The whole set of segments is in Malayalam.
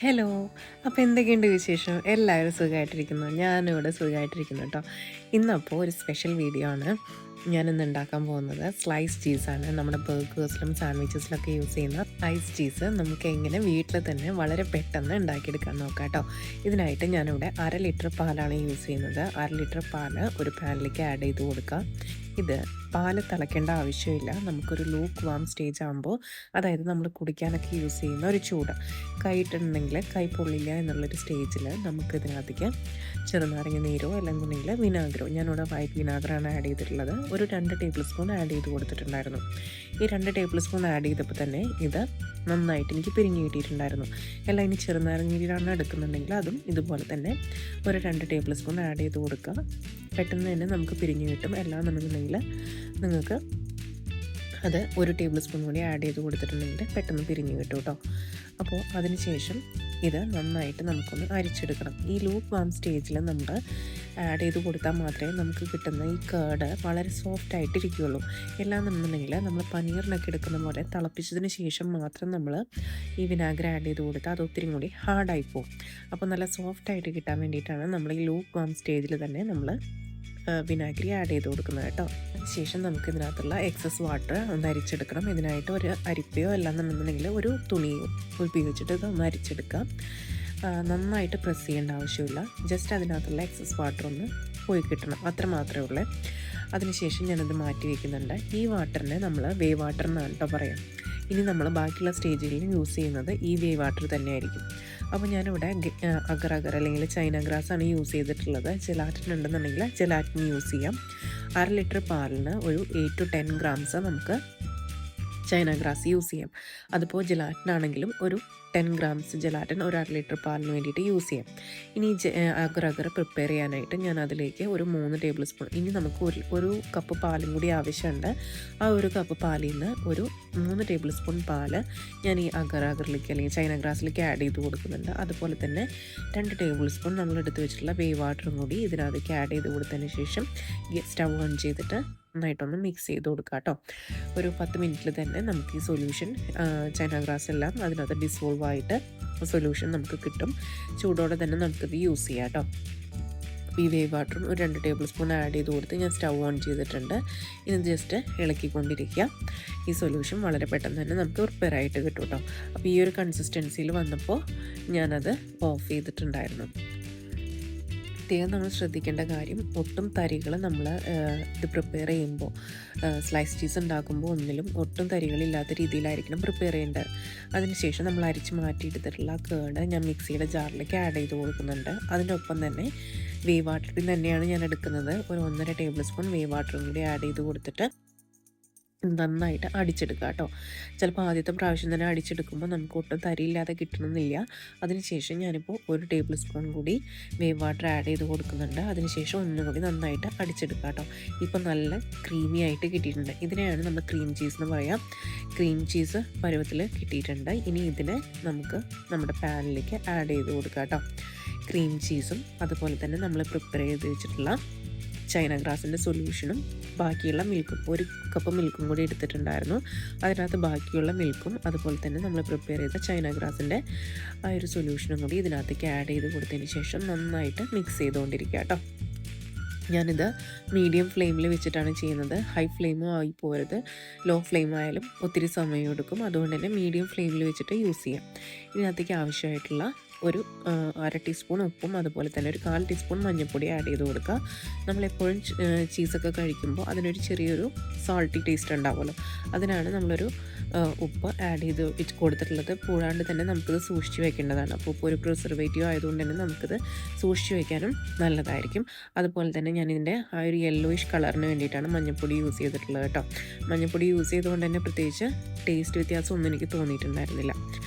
ഹലോ. അപ്പോൾ എന്തൊക്കെയുണ്ട് വിശേഷം? എല്ലാവരും സുഖമായിട്ടിരിക്കുന്നു. ഞാനിവിടെ സുഖമായിട്ടിരിക്കുന്നു കേട്ടോ. ഇന്നപ്പോൾ ഒരു സ്പെഷ്യൽ വീഡിയോ ആണ്. ഞാനിന്ന് ഉണ്ടാക്കാൻ പോകുന്നത് സ്ലൈസ് ചീസാണ്. നമ്മുടെ ബർഗേഴ്സിലും സാൻഡ്വിച്ചസിലൊക്കെ യൂസ് ചെയ്യുന്ന സ്ലൈസ് ചീസ് നമുക്ക് എങ്ങനെ വീട്ടിൽ തന്നെ വളരെ പെട്ടെന്ന് ഉണ്ടാക്കിയെടുക്കാൻ നോക്കാം കേട്ടോ. ഇതിനായിട്ട് ഞാനിവിടെ 1/2 ലിറ്റർ പാലാണ് യൂസ് ചെയ്യുന്നത്. 1/2 ലിറ്റർ പാല് ഒരു പാനിലേക്ക് ആഡ് ചെയ്ത് കൊടുക്കാം. ഇത് പാല് തിളയ്ക്കേണ്ട ആവശ്യമില്ല. നമുക്കൊരു ലൂക്ക് വാം സ്റ്റേജ് ആകുമ്പോൾ, അതായത് നമ്മൾ കുടിക്കാനൊക്കെ യൂസ് ചെയ്യുന്ന ഒരു ചൂട് കൈയിട്ടുണ്ടെങ്കിൽ കൈ പൊള്ളില്ല എന്നുള്ളൊരു സ്റ്റേജിൽ നമുക്ക് ഇതിനകത്തേക്ക് ചെറുനാരങ്ങ നീരോ അല്ലെന്നുണ്ടെങ്കിൽ വിനാഗിരോ, ഞാനിവിടെ വൈറ്റ് വിനാഗറാണ് ആഡ് ചെയ്തിട്ടുള്ളത്, ഒരു 2 ടേബിൾ സ്പൂൺ ആഡ് ചെയ്ത് കൊടുത്തിട്ടുണ്ടായിരുന്നു. ഈ 2 ടേബിൾ സ്പൂൺ ആഡ് ചെയ്തപ്പോൾ തന്നെ ഇത് നന്നായിട്ട് എനിക്ക് പിരിഞ്ഞ് കിട്ടിയിട്ടുണ്ടായിരുന്നു. എല്ലാം ഇനി ചെറുനാരങ്ങ നീരാണ് എടുക്കുന്നുണ്ടെങ്കിൽ അതും ഇതുപോലെ തന്നെ ഒരു 2 ടേബിൾ സ്പൂൺ ആഡ് ചെയ്ത് കൊടുക്കുക. പെട്ടെന്ന് തന്നെ നമുക്ക് പിരിഞ്ഞ് കിട്ടും. എല്ലാം എന്നുണ്ടെങ്കിൽ നിങ്ങൾക്ക് അത് ഒരു ടേബിൾ സ്പൂൺ കൂടി ആഡ് ചെയ്ത് കൊടുത്തിട്ടുണ്ടെങ്കിൽ പെട്ടെന്ന് പിരിഞ്ഞ് കിട്ടും കേട്ടോ. അപ്പോൾ അതിന് ശേഷം ഇത് നന്നായിട്ട് നമുക്കൊന്ന് അരിച്ചെടുക്കണം. ഈ ലൂക്ക് വാം സ്റ്റേജിൽ നമ്മൾ ആഡ് ചെയ്ത് കൊടുത്താൽ മാത്രമേ നമുക്ക് കിട്ടുന്ന ഈ കേട് വളരെ സോഫ്റ്റ് ആയിട്ടിരിക്കുകയുള്ളൂ. എല്ലാന്നുണ്ടെങ്കിൽ നമ്മൾ പനീറിനൊക്കെ എടുക്കുന്ന പോലെ തിളപ്പിച്ചതിന് ശേഷം മാത്രം നമ്മൾ ഈ വിനാഗിരി ആഡ് ചെയ്ത് കൊടുത്താൽ അത് ഒത്തിരി കൂടി ഹാർഡായി പോകും. അപ്പോൾ നല്ല സോഫ്റ്റായിട്ട് കിട്ടാൻ വേണ്ടിയിട്ടാണ് നമ്മൾ ഈ ലൂക്ക് വാം സ്റ്റേജിൽ തന്നെ നമ്മൾ വിനാഗിരി ആഡ് ചെയ്ത് കൊടുക്കുന്നത് കേട്ടോ. അതിനുശേഷം നമുക്ക് ഇതിനകത്തുള്ള എക്സസ് വാട്ടർ ഒന്ന് അരിച്ചെടുക്കണം. ഇതിനായിട്ട് ഒരു അരിപ്പയോ അല്ലാന്നുണ്ടെന്നുണ്ടെങ്കിൽ ഒരു തുണിയോ ഉപയോഗിച്ചിട്ട് ഇതൊന്ന് അരിച്ചെടുക്കാം. നന്നായിട്ട് പ്രസ് ചെയ്യേണ്ട ആവശ്യമില്ല. ജസ്റ്റ് അതിനകത്തുള്ള എക്സസ് വാട്ടർ ഒന്ന് പോയി കിട്ടണം, അത്ര മാത്രമേ ഉള്ളൂ. അതിനുശേഷം ഞാനത് മാറ്റി വയ്ക്കുന്നുണ്ട്. ഈ വാട്ടറിനെ നമ്മൾ വേവ് വാട്ടർ എന്നാണ് കേട്ടോ പറയാം. ഇനി നമ്മൾ ബാക്കിയുള്ള സ്റ്റേജുകളിൽ യൂസ് ചെയ്യുന്നത് ഈ വേവ് വാട്ടർ തന്നെയായിരിക്കും. അപ്പോൾ ഞാനിവിടെ അഗർ അഗർ അല്ലെങ്കിൽ ചൈന ഗ്രാസ് ആണ് യൂസ് ചെയ്തിട്ടുള്ളത്. ജെലാറ്റിൻ ഉണ്ടെന്നുണ്ടെങ്കിൽ ജെലാറ്റിൻ യൂസ് ചെയ്യാം. 1/2 ലിറ്റർ പാലിന് ഒരു 8 to 10 ഗ്രാംസ് നമുക്ക് ചൈന ഗ്രാസ് യൂസ് ചെയ്യാം. അതിപ്പോൾ ജെലാറ്റിനാണെങ്കിലും ഒരു 10 ഗ്രാംസ് ജെലാറ്റിൻ ഒരു 1/2 ലിറ്റർ പാലിന് വേണ്ടിയിട്ട് യൂസ് ചെയ്യാം. ഇനി അഗർ അഗർ പ്രിപ്പയർ ചെയ്യാനായിട്ട് ഞാൻ അതിലേക്ക് ഒരു 3 ടേബിൾ സ്പൂൺ, ഇനി നമുക്ക് ഒരു കപ്പ് പാലും കൂടി ആവശ്യമുണ്ട്. ആ ഒരു കപ്പ് പാലിൽ നിന്ന് ഒരു 3 ടേബിൾ സ്പൂൺ പാല് ഞാൻ ഈ അഗർ അഗറിലേക്ക് അല്ലെങ്കിൽ ചൈന ഗ്രാസിലേക്ക് ആഡ് ചെയ്ത് കൊടുക്കുന്നുണ്ട്. അതുപോലെ തന്നെ 2 ടേബിൾ സ്പൂൺ നമ്മൾ എടുത്ത് വെച്ചിട്ടുള്ള വേവ് വാട്ടറും കൂടി ഇതിനകത്തേക്ക് ആഡ് ചെയ്ത് കൊടുത്തതിന് ശേഷം സ്റ്റവ് ഓൺ ചെയ്തിട്ട് നന്നായിട്ടൊന്ന് മിക്സ് ചെയ്ത് കൊടുക്കുക കേട്ടോ. ഒരു 10 മിനിറ്റിൽ തന്നെ നമുക്ക് ഈ സൊല്യൂഷൻ ചൈന ഗ്രാസ് എല്ലാം അതിനകത്ത് ഡിസോൾവ് ആയിട്ട് സൊല്യൂഷൻ നമുക്ക് കിട്ടും. ചൂടോടെ തന്നെ നമുക്കിത് യൂസ് ചെയ്യാം കേട്ടോ. ഈ വേവ് വാട്ടറും ഒരു 2 ടേബിൾ സ്പൂൺ ആഡ് ചെയ്ത് കൊടുത്ത് ഞാൻ സ്റ്റവ് ഓൺ ചെയ്തിട്ടുണ്ട്. ഇനി ജസ്റ്റ് ഇളക്കിക്കൊണ്ടിരിക്കുക. ഈ സൊല്യൂഷൻ വളരെ പെട്ടെന്ന് തന്നെ നമുക്ക് പ്രിപ്പയർ ആയിട്ട് കിട്ടും കേട്ടോ. അപ്പോൾ ഈ ഒരു കൺസിസ്റ്റൻസിയിൽ വന്നപ്പോൾ ഞാനത് ഓഫ് ചെയ്തിട്ടുണ്ടായിരുന്നു. പ്രത്യേകം നമ്മൾ ശ്രദ്ധിക്കേണ്ട കാര്യം, ഒട്ടും തരികൾ നമ്മൾ ഇത് പ്രിപ്പയർ ചെയ്യുമ്പോൾ, സ്ലൈസ് ചീസ് ഉണ്ടാക്കുമ്പോൾ ഒന്നിലും ഒട്ടും തരികളില്ലാത്ത രീതിയിലായിരിക്കണം പ്രിപ്പയർ ചെയ്യേണ്ടത്. അതിനുശേഷം നമ്മൾ അരിച്ച് മാറ്റിയെടുത്തിട്ടുള്ള കേട് ഞാൻ മിക്സിയുടെ ജാറിലേക്ക് ആഡ് ചെയ്ത് കൊടുക്കുന്നുണ്ട്. അതിനൊപ്പം തന്നെ വേവ് വാട്ടറിൽ തന്നെയാണ് ഞാൻ എടുക്കുന്നത്. ഒരു 1.5 ടേബിൾ സ്പൂൺ വേവ് വാട്ടറും കൂടി ആഡ് ചെയ്ത് കൊടുത്തിട്ട് നന്നായിട്ട് അടിച്ചെടുക്കുക കേട്ടോ. ചിലപ്പോൾ ആദ്യത്തെ പ്രാവശ്യം തന്നെ അടിച്ചെടുക്കുമ്പോൾ നമുക്ക് ഒട്ടും തരിയില്ലാതെ കിട്ടണമെന്നില്ല. അതിനുശേഷം ഞാനിപ്പോൾ ഒരു ടേബിൾ സ്പൂൺ കൂടി വേവ് വാട്ടർ ആഡ് ചെയ്ത് കൊടുക്കുന്നുണ്ട്. അതിനുശേഷം ഒന്നും കൂടി നന്നായിട്ട് അടിച്ചെടുക്കുക കേട്ടോ. ഇപ്പം നല്ല ക്രീമി ആയിട്ട് കിട്ടിയിട്ടുണ്ട്. ഇതിനെയാണ് നമ്മൾ ക്രീം ചീസ് എന്ന് പറയാം. ക്രീം ചീസ് പരുവത്തിൽ കിട്ടിയിട്ടുണ്ട്. ഇനി ഇതിനെ നമുക്ക് നമ്മുടെ പാനിലേക്ക് ആഡ് ചെയ്ത് കൊടുക്കുക കേട്ടോ. ക്രീം ചീസും അതുപോലെ തന്നെ നമ്മൾ പ്രിപ്പയർ ചെയ്ത് വെച്ചിട്ടുള്ള ചൈന ഗ്രാസിൻ്റെ സൊല്യൂഷനും ബാക്കിയുള്ള മിൽക്കും, ഒരു കപ്പ് മിൽക്കും കൂടി എടുത്തിട്ടുണ്ടായിരുന്നു. അതിനകത്ത് ബാക്കിയുള്ള മിൽക്കും അതുപോലെ തന്നെ നമ്മൾ പ്രിപ്പയർ ചെയ്ത ചൈന ഗ്രാസിൻ്റെ ആ ഒരു സൊല്യൂഷനും കൂടി ഇതിനകത്തേക്ക് ആഡ് ചെയ്ത് കൊടുത്തതിന് ശേഷം നന്നായിട്ട് മിക്സ് ചെയ്തുകൊണ്ടിരിക്കുക കേട്ടോ. ഞാനിത് മീഡിയം ഫ്ലെയിമിൽ വെച്ചിട്ടാണ് ചെയ്യുന്നത്. ഹൈ ഫ്ലെയിമും ആയി പോരുത്, ലോ ഫ്ലെയിം ആയാലും ഒത്തിരി സമയം എടുക്കും. അതുകൊണ്ട് തന്നെ മീഡിയം ഫ്ലെയിമിൽ വെച്ചിട്ട് യൂസ് ചെയ്യാം. ഇതിനകത്തേക്ക് ആവശ്യമായിട്ടുള്ള ഒരു 1/2 ടീസ്പൂൺ ഉപ്പും അതുപോലെ തന്നെ ഒരു 1/4 ടീസ്പൂൺ മഞ്ഞൾപ്പൊടി ആഡ് ചെയ്ത് കൊടുക്കുക. നമ്മളെപ്പോഴും ചീസൊക്കെ കഴിക്കുമ്പോൾ അതിനൊരു ചെറിയൊരു സാൾട്ടി ടേസ്റ്റ് ഉണ്ടാവുമല്ലോ, അതിനാണ് നമ്മളൊരു ഉപ്പ് ആഡ് ചെയ്ത് വെച്ച് കൊടുത്തിട്ടുള്ളത്. കൂടാണ്ട് തന്നെ നമുക്കിത് സൂക്ഷിച്ച് വയ്ക്കേണ്ടതാണ്. അപ്പോൾ ഉപ്പ് ഒരു പ്രിസർവേറ്റീവ് ആയതുകൊണ്ട് തന്നെ നമുക്കിത് സൂക്ഷിച്ച് വയ്ക്കാനും നല്ലതായിരിക്കും. അതുപോലെ തന്നെ ഞാനിതിൻ്റെ ആ ഒരു യെല്ലോയിഷ് കളറിന് വേണ്ടിയിട്ടാണ് മഞ്ഞൾപ്പൊടി യൂസ് ചെയ്തിട്ടുള്ളത് കേട്ടോ. മഞ്ഞൾപ്പൊടി യൂസ് ചെയ്തുകൊണ്ട് തന്നെ പ്രത്യേകിച്ച് ടേസ്റ്റ് വ്യത്യാസം ഒന്നും എനിക്ക് തോന്നിയിട്ടുണ്ടായിരുന്നില്ല.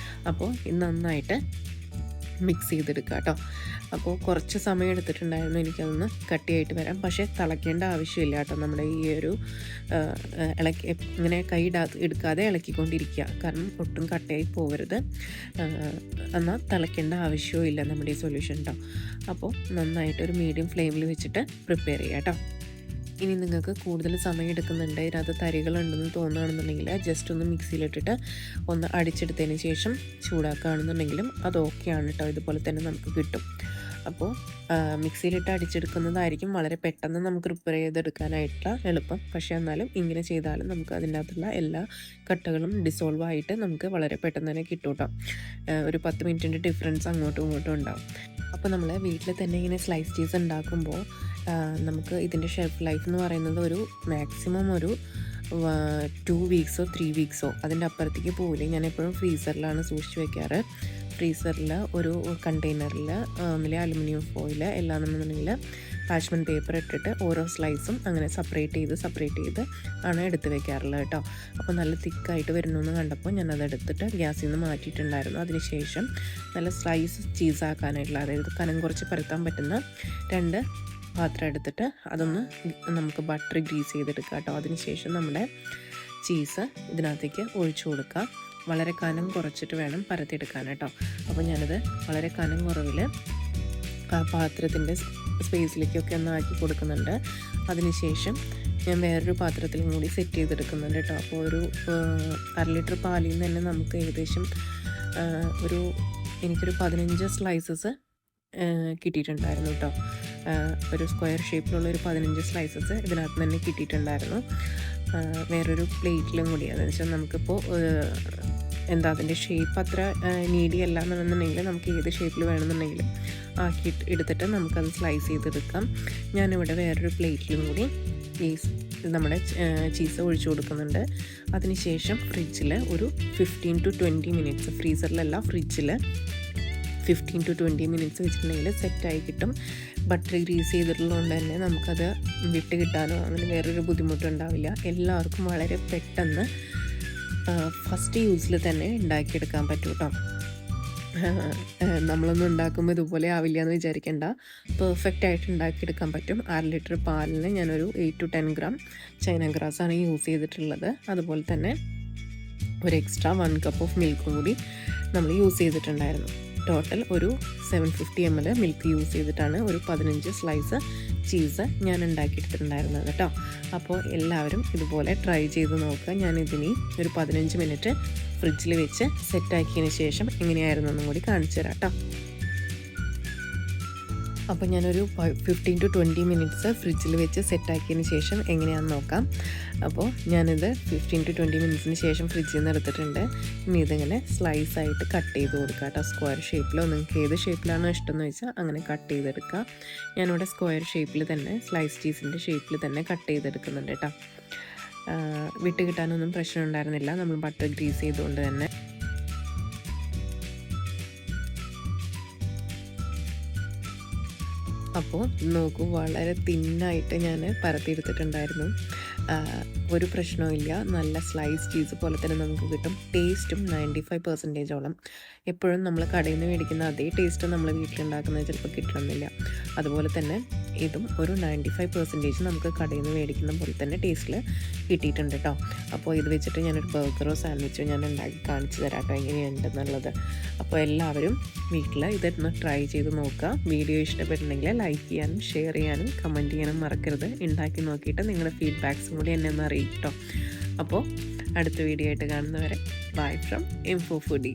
അപ്പോൾ ഇത് നന്നായിട്ട് മിക്സ് ചെയ്തെടുക്കുക കേട്ടോ. അപ്പോൾ കുറച്ച് സമയം എടുത്തിട്ടുണ്ടായിരുന്നു എനിക്കതൊന്ന് കട്ടിയായിട്ട് വരാം. പക്ഷേ തിളയ്ക്കേണ്ട ആവശ്യമില്ല കേട്ടോ. നമ്മുടെ ഈ ഒരു ഇങ്ങനെ കൈ എടുക്കാതെ ഇളക്കിക്കൊണ്ടിരിക്കുക, കാരണം ഒട്ടും കട്ടയായി പോകരുത്. എന്നാൽ തിളയ്ക്കേണ്ട ആവശ്യവും നമ്മുടെ ഈ സൊല്യൂഷൻ കേട്ടോ. അപ്പോൾ നന്നായിട്ടൊരു മീഡിയം ഫ്ലെയിമിൽ വെച്ചിട്ട് പ്രിപ്പയർ ചെയ്യാം കേട്ടോ. ഇനി നിങ്ങൾക്ക് കൂടുതൽ സമയം എടുക്കുന്നുണ്ട്, ഇതിനകത്ത് തരികളുണ്ടെന്ന് തോന്നുകയാണെന്നുണ്ടെങ്കിൽ ജസ്റ്റ് ഒന്ന് മിക്സിയിലിട്ടിട്ട് ഒന്ന് അടിച്ചെടുത്തതിന് ശേഷം ചൂടാക്കുകയാണെന്നുണ്ടെങ്കിലും അത് ഓക്കെയാണ് കേട്ടോ. ഇതുപോലെ തന്നെ നമുക്ക് കിട്ടും. അപ്പോൾ മിക്സിയിലിട്ട് അടിച്ചെടുക്കുന്നതായിരിക്കും വളരെ പെട്ടെന്ന് നമുക്ക് പ്രിപ്പയർ ചെയ്തെടുക്കാനായിട്ടുള്ള എളുപ്പം. പക്ഷേ എന്നാലും ഇങ്ങനെ ചെയ്താലും നമുക്ക് അതിൻ്റെ അകത്തുള്ള എല്ലാ കട്ടകളും ഡിസോൾവ് ആയിട്ട് നമുക്ക് വളരെ പെട്ടെന്ന് തന്നെ കിട്ടും കേട്ടോ. ഒരു 10 മിനിറ്റിൻ്റെ ഡിഫറൻസ് അങ്ങോട്ടും ഇങ്ങോട്ടും ഉണ്ടാവും. അപ്പോൾ നമ്മൾ വീട്ടിൽ തന്നെ ഇങ്ങനെ സ്ലൈസ് ചീസ് ഉണ്ടാക്കുമ്പോൾ നമുക്ക് ഇതിൻ്റെ ഷെൽഫ് ലൈഫ് എന്ന് പറയുന്നത് ഒരു മാക്സിമം ഒരു 2 വീക്സോ 3 വീക്സോ അതിൻ്റെ അപ്പുറത്തേക്ക് പോകില്ല. ഞാൻ എപ്പോഴും ഫ്രീസറിലാണ് സൂക്ഷിച്ച് വയ്ക്കാറ്. ഫ്രീസറിൽ ഒരു കണ്ടെയ്നറിൽ ഒന്നിൽ അലുമിനിയം ഫോയിൽ എല്ലാന്നുണ്ടെന്നുണ്ടെങ്കിൽ പാച്ച്മെൻറ്റ് പേപ്പർ ഇട്ടിട്ട് ഓരോ സ്ലൈസും അങ്ങനെ സെപ്പറേറ്റ് ചെയ്ത് ആണ് എടുത്ത് വെക്കാറുള്ളത് കേട്ടോ. അപ്പോൾ നല്ല തിക്കായിട്ട് വരുന്നു കണ്ടപ്പോൾ ഞാനത് എടുത്തിട്ട് ഗ്യാസിൽ നിന്ന് മാറ്റിയിട്ടുണ്ടായിരുന്നു. അതിനുശേഷം നല്ല സ്ലൈസ് ചീസാക്കാനായിട്ടുള്ള, അതായത് കനം കുറച്ച് പരത്താൻ പറ്റുന്ന 2 പാത്രം എടുത്തിട്ട് അതൊന്ന് നമുക്ക് ബട്ടർ ഗ്രീസ് ചെയ്തെടുക്കുക കേട്ടോ. അതിനുശേഷം നമ്മുടെ ചീസ് ഇതിനകത്തേക്ക് ഒഴിച്ചു കൊടുക്കുക. വളരെ കനം കുറച്ചിട്ട് വേണം പരത്തിയെടുക്കാൻ കേട്ടോ. അപ്പോൾ ഞാനത് വളരെ കനം കുറവിൽ ആ പാത്രത്തിൻ്റെ സ്പേസിലേക്കൊക്കെ ഒന്ന് ആക്കി കൊടുക്കുന്നുണ്ട്. അതിനുശേഷം ഞാൻ വേറൊരു പാത്രത്തിലും കൂടി സെറ്റ് ചെയ്തെടുക്കുന്നുണ്ട് കേട്ടോ. അപ്പോൾ ഒരു 1/2 ലിറ്റർ പാലിൽ നിന്ന് തന്നെ നമുക്ക് ഏകദേശം എനിക്കൊരു 15 സ്ലൈസസ് കിട്ടിയിട്ടുണ്ടായിരുന്നു കേട്ടോ. ഒരു സ്ക്വയർ ഷേപ്പിലുള്ള ഒരു 15 സ്ലൈസസ് ഇതിനകത്ത് തന്നെ കിട്ടിയിട്ടുണ്ടായിരുന്നു. വേറൊരു പ്ലേറ്റിലും കൂടി, അതെന്ന് വെച്ചാൽ നമുക്കിപ്പോൾ അതിൻ്റെ ഷേപ്പ് അത്ര നീഡി അല്ല എന്നുണ്ടെന്നുണ്ടെങ്കിൽ നമുക്ക് ഏത് ഷേപ്പിൽ വേണമെന്നുണ്ടെങ്കിലും എടുത്തിട്ട് നമുക്കത് സ്ലൈസ് ചെയ്തെടുക്കാം. ഞാനിവിടെ വേറൊരു പ്ലേറ്റിലും കൂടി നമ്മുടെ ചീസ് ഒഴിച്ചു കൊടുക്കുന്നുണ്ട്. അതിനുശേഷം ഫ്രിഡ്ജിൽ ഒരു 15 to 20 മിനിറ്റ്സ്, ഫ്രീസറിലല്ല ഫ്രിഡ്ജിൽ 15 to 20 മിനിറ്റ്സ് വെച്ചിട്ടുണ്ടെങ്കിൽ സെറ്റായി കിട്ടും. ബട്ടർ ഗ്രീസ് ചെയ്തിട്ടുള്ളതുകൊണ്ട് തന്നെ നമുക്കത് വിട്ട് കിട്ടാനോ അങ്ങനെ വേറൊരു ബുദ്ധിമുട്ടുണ്ടാവില്ല. എല്ലാവർക്കും വളരെ പെട്ടെന്ന് ഫസ്റ്റ് യൂസിൽ തന്നെ ഉണ്ടാക്കിയെടുക്കാൻ പറ്റും കേട്ടോ. നമ്മളൊന്നും ഉണ്ടാക്കുമ്പോൾ ഇതുപോലെ ആവില്ല എന്ന് വിചാരിക്കേണ്ട, പെർഫെക്റ്റ് ആയിട്ട് ഉണ്ടാക്കിയെടുക്കാൻ പറ്റും. 1/2 ലിറ്റർ പാലിന് ഞാനൊരു 8 to 10 ഗ്രാം ചൈന ഗ്രാസാണ് യൂസ് ചെയ്തിട്ടുള്ളത്. അതുപോലെ തന്നെ ഒരു എക്സ്ട്രാ 1 കപ്പ് ഓഫ് മിൽക്കും കൂടി നമ്മൾ യൂസ് ചെയ്തിട്ടുണ്ടായിരുന്നു. ടോട്ടൽ ഒരു 750 ml മിൽക്ക് യൂസ് ചെയ്തിട്ടാണ് ഒരു 15 സ്ലൈസ് ചീസ് ഞാൻ ഉണ്ടാക്കിയെടുത്തിട്ടുണ്ടായിരുന്നത് കേട്ടോ. അപ്പോൾ എല്ലാവരും ഇതുപോലെ ട്രൈ ചെയ്ത് നോക്കുക. ഞാനിതിനി ഒരു 15 മിനിറ്റ് ഫ്രിഡ്ജിൽ വെച്ച് സെറ്റാക്കിയതിന് ശേഷം എങ്ങനെയായിരുന്നു എന്നും കൂടി കാണിച്ചു തരാം കേട്ടോ. അപ്പോൾ ഞാനൊരു 15 to 20 മിനിറ്റ്സ് ഫ്രിഡ്ജിൽ വെച്ച് സെറ്റാക്കിയതിന് ശേഷം എങ്ങനെയാണെന്ന് നോക്കാം. അപ്പോൾ ഞാനിത് 15 to 20 മിനിറ്റ്സിന് ശേഷം ഫ്രിഡ്ജിൽ നിന്ന് എടുത്തിട്ടുണ്ട്. ഇനി ഇതിങ്ങനെ സ്ലൈസായിട്ട് കട്ട് ചെയ്ത് കൊടുക്കുക കേട്ടോ. സ്ക്വയർ ഷേപ്പിലോ നിങ്ങൾക്ക് ഏത് ഷേപ്പിലാണോ ഇഷ്ടമെന്ന് വെച്ചാൽ അങ്ങനെ കട്ട് ചെയ്തെടുക്കുക. ഞാനിവിടെ സ്ക്വയർ ഷേപ്പിൽ തന്നെ സ്ലൈസ് ചീസിൻ്റെ ഷേപ്പിൽ തന്നെ കട്ട് ചെയ്തെടുക്കുന്നുണ്ട് കേട്ടോ. വിട്ട് കിട്ടാനൊന്നും പ്രശ്നം ഉണ്ടായിരുന്നില്ല, നമ്മൾ ബട്ടർ ഗ്രീസ് ചെയ്തുകൊണ്ട് തന്നെ. അപ്പോൾ നോക്കൂ, വളരെ തിന്നായിട്ട് ഞാൻ പരത്തിയെടുത്തിട്ടുണ്ടായിരുന്നു. ഒരു പ്രശ്നവുമില്ല, നല്ല സ്ലൈസ് ചീസ് പോലെ തന്നെ നമുക്ക് കിട്ടും. ടേസ്റ്റും 95% എപ്പോഴും നമ്മൾ കടയിൽ നിന്ന് മേടിക്കുന്ന അതേ ടേസ്റ്റ് നമ്മൾ വീട്ടിലുണ്ടാക്കുന്നത് ചിലപ്പോൾ കിട്ടണമെന്നില്ല. അതുപോലെ തന്നെ ഇതും ഒരു 95% നമുക്ക് കടയിൽ നിന്ന് മേടിക്കുന്ന പോലെ തന്നെ ടേസ്റ്റിൽ കിട്ടിയിട്ടുണ്ട് കേട്ടോ. അപ്പോൾ ഇത് വെച്ചിട്ട് ഞാനൊരു ബർഗറോ സാൻഡ്വിച്ചോ ഞാൻ ഉണ്ടാക്കി കാണിച്ചു തരാം കേട്ടോ എങ്ങനെയുണ്ടെന്നുള്ളത്. അപ്പോൾ എല്ലാവരും വീട്ടിൽ ഇതൊന്ന് ട്രൈ ചെയ്ത് നോക്കുക. വീഡിയോ ഇഷ്ടപ്പെട്ടിട്ടുണ്ടെങ്കിൽ ലൈക്ക് ചെയ്യാനും ഷെയർ ചെയ്യാനും കമൻറ്റ് ചെയ്യാനും മറക്കരുത്. ഉണ്ടാക്കി നോക്കിയിട്ട് നിങ്ങളുടെ ഫീഡ്ബാക്സും കൂടി എന്നെ ഒന്ന് അറിയിക്കും കേട്ടോ. അപ്പോൾ അടുത്ത വീഡിയോ ആയിട്ട് കാണുന്നവരെ ബൈ ഫ്രം ഇൻഫോ ഫുഡി.